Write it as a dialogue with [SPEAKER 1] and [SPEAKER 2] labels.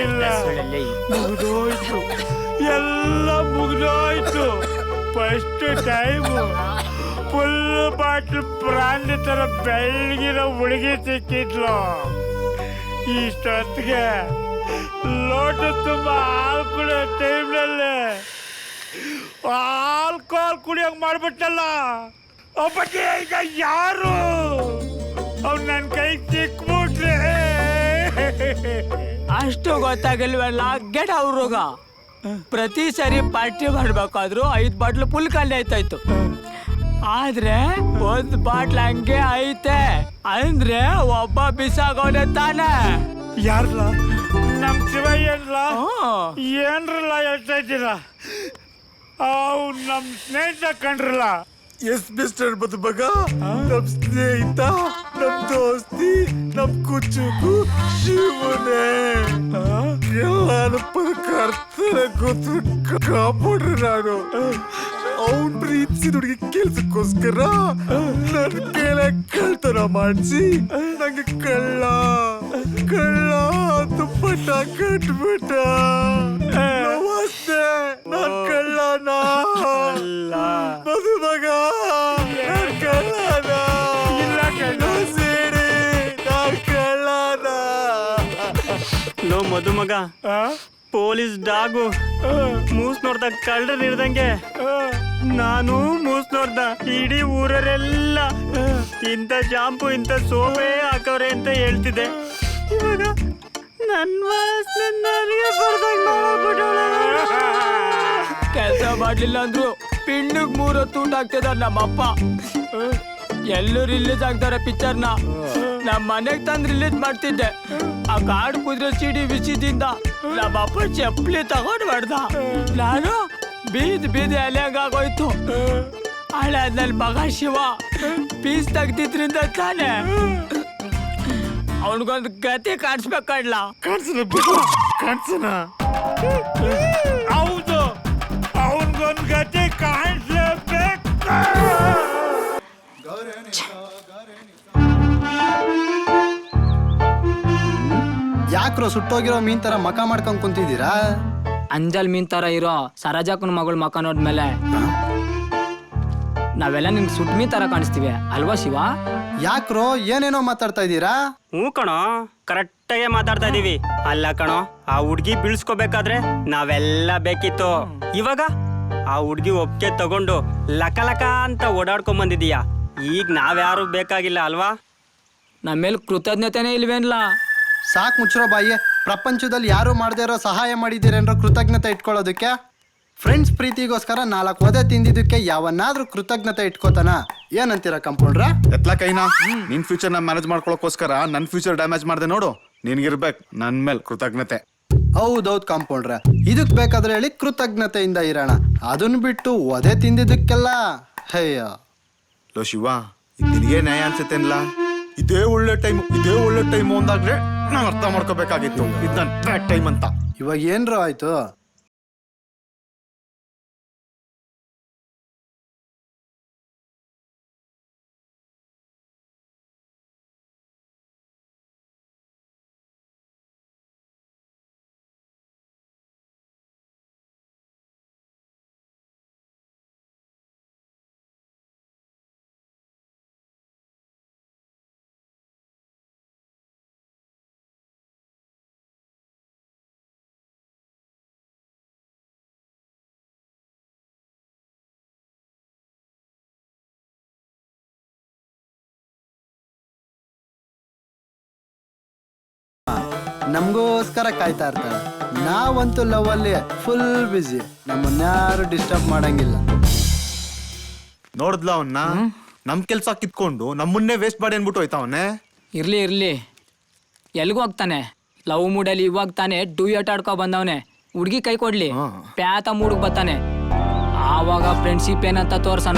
[SPEAKER 1] ಇಲ್ಲ. ಮುಗಿದೋಯ್ತು, ಎಲ್ಲ ಮುಗಿದೋಯ್ತು. ಫಸ್ಟ್ ಟೈಮು ಫುಲ್ ಬಾಟ್ಲ್ ಪ್ರಾಣಿ ತರ ಬೆಳಗಿನ ಹುಡುಗಿ ಸಿಕ್ಕಿದ್ಲು. ಇಷ್ಟೊತ್ತಿಗೆ ಲೋಟ ತುಂಬ ಹಾಲು ಕುಡಿಯೋ ಟೈಮ್ನಲ್ಲಿ ಆಲ್ಕೋಹಾಲ್ ಕುಡಿಯೋಂಗ್ ಮಾಡ್ಬಿಟ್ಟಲ್ಲ. ಒಬ್ಬಕ್ಕೆ ಈಗ ಯಾರು ಅವ್ನು ನನ್ನ ಕೈ ಸಿಕ್ಬಿಟ್ರೆ
[SPEAKER 2] ಅಷ್ಟು ಗೊತ್ತಾಗಲ್ವಲ್ಲ. ಗೆಟ್ ಅವ್ರೋಗ ಪ್ರತಿ ಸರಿ ಪಾರ್ಟಿ ಮಾಡ್ಬೇಕಾದ್ರು 5 ಬಾಟ್ಲು ಫುಲ್ ಖಾಲಿ ಆಯ್ತಾಯ್ತು. ಆದ್ರೆ 1 ಬಾಟ್ಲ್ ಹಂಗೆ ಐತೆ ಅಂದ್ರೆ ಒಬ್ಬ ಬಿಸಾಗೋನೆ ತಾನೆ.
[SPEAKER 1] ಯಾರಲ್ಲ? ನಮ್ ಶಿವಯ್ಯನ್ಲ ಏನ್ರಲ್ಲ ಹೇಳ್ತಾ ಇದ್ದೀರಾ? ಅವ್ನು ನಮ್ ಸ್ನೇಹಿತ ಕಂಡ್ರಲ್ಲ.
[SPEAKER 3] ಎಸ್ ಮಿಸ್ಟರ್ ಮದುಮಗ, ನಮ್ ಸ್ನೇಹಿತ, ನಮ್ ದೋಸ್ತಿ, ನಮ್ ಕುಚುಕು ಶಿವನೇ. ಎಲ್ಲಾನು ಕರ್ತನೆ ಗೊತ್ತು ಕಾಪಾಡ್ರಿ. ನಾನು ಅವ್ನ್ ಪ್ರೀತಿಸಿದ ಹುಡುಗಿ ಕೆಲ್ಸಕ್ಕೋಸ್ಕರ ನನ್ ಕೇಳ ಕಳ್ತನ ಮಾಡಿಸಿ ನಂಗೆ ಕಳ್ಳ ಕಳ್ಳ ಅಂತ ಪಟ್ಟ ಕಟ್ಬಿಟ್ಟ. ನಮಸ್ತೆ, ನಾನ್ ಕಳ್ಳನ ಮದುಮಗ, ನಾನ್ ಕಳ್ಳನ
[SPEAKER 1] ಇಲ್ಲ ಕಳ್ಳ.
[SPEAKER 3] ಸೇರಿ ನಾನ್ ಕಳ್ಳನ.
[SPEAKER 4] ಲೋ ಮದುಮಗ, ಪೊಲೀಸ್ ಡಾಗು ಮೂಸ್ ನೋಡ್ದ ಕಳ್ಳರ್ ಇರ್ದಂಗೆ ನಾನು ಮೂಸ್ ನೋಡ್ದ. ಇಡೀ ಊರರೆಲ್ಲ ಇಂಥ ಶಾಂಪು ಇಂಥ ಸೋಪೆ ಹಾಕವ್ರೆ ಅಂತ ಹೇಳ್ತಿದ್ದೆ. ಇವಾಗ ನನ್ನ ನನಗೆ
[SPEAKER 2] ಕೆಲಸ ಮಾಡ್ಲಿಲ್ಲ ಅಂದ್ರು ಪಿಂಡಿಗ್ 3 ಹೊತ್ತು ಊಟ ಆಗ್ತದ ನಮ್ಮಪ್ಪ. ಎಲ್ಲೂ ರಿಲೀಸ್ ಆಗ್ತಾರೆ ಪಿಕ್ಚರ್ನ. ನಮ್ಮ ಮನೆಗ್ ತಂದು ರಿಲೀಸ್ ಮಾಡ್ತಿದ್ದೆ. ಆ ಕಾಡು ಕುದುರೆ ಸಿಡಿ ವಿಷದಿಂದ ನಮ್ಮಪ್ಪ ಚಪ್ಪಲಿ ತಗೊಂಡ್ ಮಾಡ್ದ. ನಾನು ಬೀದಿ ಎಲೆಗಾಗೋಯ್ತು. ಹಳೆ ನನ್ ಮಗ ಶಿವ ಪೀಸ್ ತೆಗ್ದಿದ್ರಿಂದ ತಾನೆ ಅವನಿಗೊಂದು ಗತಿ ಕಾಣಿಸ್ಬೇಕಲ್ಲ.
[SPEAKER 1] ಕಾಣಿಸನ ಬಿಡು, ಕಾಣಿಸನ. ಹೌದು, ಅವನಿಗೊಂದು ಗತಿ ಕಾಣಿಸ್ಲೇಬೇಕು.
[SPEAKER 5] ಯಾಕ್ರೋ ಸುಟ್ಟೋಗಿರೋ ಮೀನ್ ತರ ಮಕ ಮಾಡ್ಕೊಂಡ್ ಕುಂತಿದ್ದೀರಾ?
[SPEAKER 2] ಅಂಜಲ್ ಮೀನ್ ತರ ಇರೋ ಸರೋಜಕ್ಕನ ಮಗಳ ಮಕ ನೋಡ್ಮೇಲೆ ನಾವೆಲ್ಲ ನಿನ್ಗೆ ಸುಟ್ ಮೀನ್ ತರ ಕಾಣಿಸ್ತೀವಿ ಅಲ್ವಾ ಶಿವ?
[SPEAKER 5] ಯಾಕ್ರೋ ಏನೇನೋ ಮಾತಾಡ್ತಾ ಇದ್ದೀರಾ?
[SPEAKER 4] ಹ್ಞೂ ಕಣೋ, ಕರೆಕ್ಟಾಗೆ ಮಾತಾಡ್ತಾ ಇದೀವಿ. ಅಲ್ಲ ಕಣೋ, ಆ ಹುಡ್ಗಿ ಬೀಳ್ಸ್ಕೋಬೇಕಾದ್ರೆ ನಾವೆಲ್ಲ ಬೇಕಿತ್ತು. ಇವಾಗ ಆ ಹುಡ್ಗಿ ಒಪ್ಪಿಗೆ ತಗೊಂಡು ಲಕ ಲಕ ಅಂತ ಓಡಾಡ್ಕೊಂಡ್ ಬಂದಿದೀಯಾ. ಈಗ ನಾವ್ಯಾರು ಬೇಕಾಗಿಲ್ಲ ಅಲ್ವಾ?
[SPEAKER 2] ನಮ್ಮೇಲೆ ಕೃತಜ್ಞತೆನೇ ಇಲ್ವೇನ್ಲ?
[SPEAKER 5] ಸಾಕ್ ಮುಚ್ಚಿರೋ ಬಾಯಿ. ಪ್ರಪಂಚದಲ್ಲಿ ಯಾರು ಮಾಡದೇ ಇರೋ ಸಹಾಯ ಮಾಡಿದ್ದೀರೇನ್ರೋ ಕೃತಜ್ಞತೆ ಇಟ್ಕೊಳ್ಳೋದಕ್ಕೆ? ಫ್ರೆಂಡ್ಸ್ ಪ್ರೀತಿಗೋಸ್ಕರ 4 ಒದೆ ತಿಂದಿದ್ದಕ್ಕೆ ಯಾವನ್ನಾದ್ರೂ ಕೃತಜ್ಞತೆ ಇಟ್ಕೋತಾನ? ಏನಂತೀರಾ ಕಂಪೌಂಡ್ರ?
[SPEAKER 3] ಎತ್ಲಾ ಕೈನಾ. ನಿನ್ ಫ್ಯೂಚರ್ ನ ಮ್ಯಾನೇಜ್ ಮಾಡ್ಕೊಳಕ್ಕೋಸ್ಕರ ನನ್ ಫ್ಯೂಚರ್ ಡ್ಯಾಮೇಜ್ ಮಾಡ್ದೆ ನೋಡು. ನಿನ್ಗಿರ್ಬೇಕು ನನ್ ಮೇಲ್ ಕೃತಜ್ಞತೆ.
[SPEAKER 5] ಹೌದೌದ್ ಕಂಪೌಂಡ್ರ, ಇದಕ್ ಬೇಕಾದ್ರೆ ಹೇಳಿ ಕೃತಜ್ಞತೆಯಿಂದ ಇರೋಣ. ಅದನ್ನ ಬಿಟ್ಟು ಒದೆ ತಿಂದಿದ್ದಕ್ಕೆಲ್ಲ ಹೇಯ.
[SPEAKER 3] ಲೋ ಶಿವ, ನಿನಗೆ ನ್ಯಾಯ ಅನ್ಸುತ್ತೇನ್ಲ? ಇದೇ ಒಳ್ಳೆ ಟೈಮು ಅಂದಾಗ್ರೆ ನಾವ್ ಅರ್ಥ ಮಾಡ್ಕೋಬೇಕಾಗಿತ್ತು ಇದು ನನ್ ಬ್ಯಾಡ್ ಟೈಮ್ ಅಂತ.
[SPEAKER 5] ಇವಾಗ ಏನ್ರೋ ಆಯ್ತು? ನಮಗೋಸ್ಕರ ಕಾಯ್ತಾ ಇರ್ತಾಳೆ. ನಾವಂತೂ ಲವ್ ಅಲ್ಲಿ ಫುಲ್ ಬಿಸಿ. ನಮ್ಮನ್ಯಾರು ಡಿಸ್ಟರ್ಬ್ ಮಾಡಂಗಿಲ್ಲ.
[SPEAKER 3] ನೋಡಿದ್ಲ ಅವನ್ನ? ನಮ್ ಕೆಲ್ಸ ಕಿತ್ಕೊಂಡು ನಮ್ಮನ್ನೇ ವೇಸ್ಟ್ ಮಾಡಿ ಅನ್ಬಿಟ್ಟು ಹೋಯ್ತಾ ಅವನ್ನೇ.
[SPEAKER 2] ಇರ್ಲಿ ಎಲ್ಗೂ ಹೋಗ್ತಾನೆ. ಲವ್ ಮೂಡಲ್ಲಿ ಇವಾಗ ತಾನೆ ಡೂಯಟ್ ಆಡ್ಕೊ ಬಂದವನೆ. ಹುಡ್ಗಿ ಕೈ ಕೊಡ್ಲಿ ಪ್ಯಾತ ಮೂಡ್ಗ್ ಬರ್ತಾನೆ. ಆವಾಗ ಫ್ರೆಂಡ್ಶಿಪ್ ಏನಂತ ತೋರ್ಸಣ.